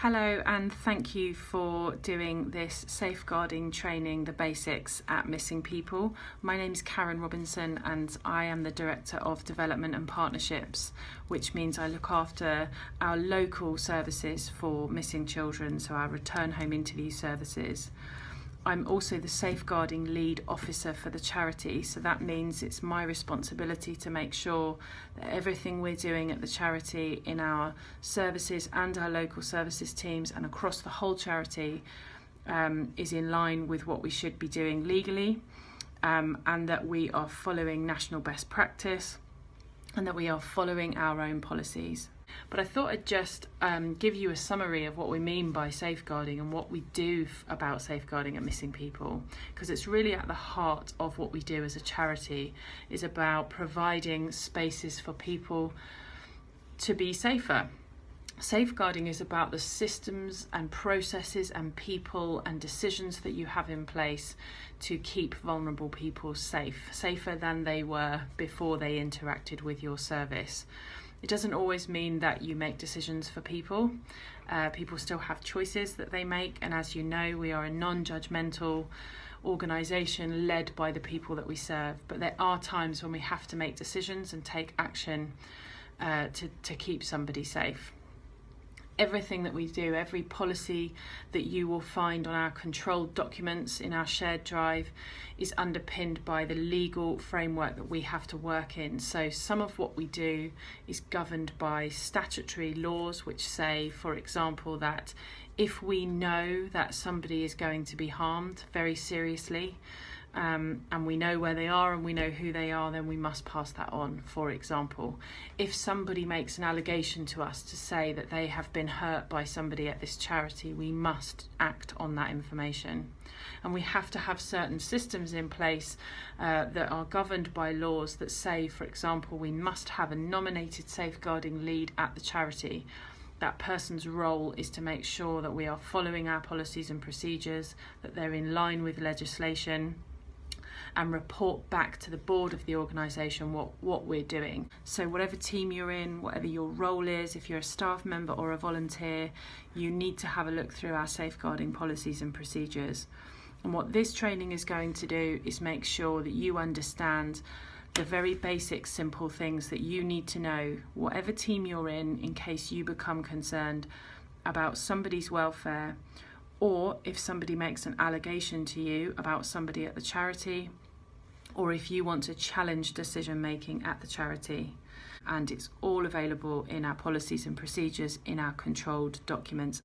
Hello, and thank you for doing this safeguarding training, the basics at Missing People. My name is Karen Robinson and I am the Director of Development and Partnerships, which means I look after our local services for missing children, so our return home interview services. I'm also the safeguarding lead officer for the charity, so that means it's my responsibility to make sure that everything we're doing at the charity in our services and our local services teams and across the whole charity is in line with what we should be doing legally, and that we are following national best practice and that we are following our own policies. But I thought I'd just give you a summary of what we mean by safeguarding and what we do about safeguarding at Missing People, because it's really at the heart of what we do as a charity, is about providing spaces for people to be safer. Safeguarding is about the systems and processes and people and decisions that you have in place to keep vulnerable people safe, safer than they were before they interacted with your service. It doesn't always mean that you make decisions for people. People still have choices that they make, and as you know, we are a non-judgmental organisation led by the people that we serve. But there are times when we have to make decisions and take action to keep somebody safe. Everything that we do, every policy that you will find on our controlled documents in our shared drive is underpinned by the legal framework that we have to work in. So some of what we do is governed by statutory laws which say, for example, that if we know that somebody is going to be harmed very seriously, and we know where they are and we know who they are, then we must pass that on. For example, if somebody makes an allegation to us to say that they have been hurt by somebody at this charity, we must act on that information. And we have to have certain systems in place that are governed by laws that say, for example, we must have a nominated safeguarding lead at the charity. That person's role is to make sure that we are following our policies and procedures, that they're in line with legislation, and report back to the board of the organisation what we're doing. So whatever team you're in, whatever your role is, if you're a staff member or a volunteer, you need to have a look through our safeguarding policies and procedures. And what this training is going to do is make sure that you understand the very basic, simple things that you need to know, whatever team you're in case you become concerned about somebody's welfare, or if somebody makes an allegation to you about somebody at the charity, or if you want to challenge decision making at the charity. And it's all available in our policies and procedures in our controlled documents.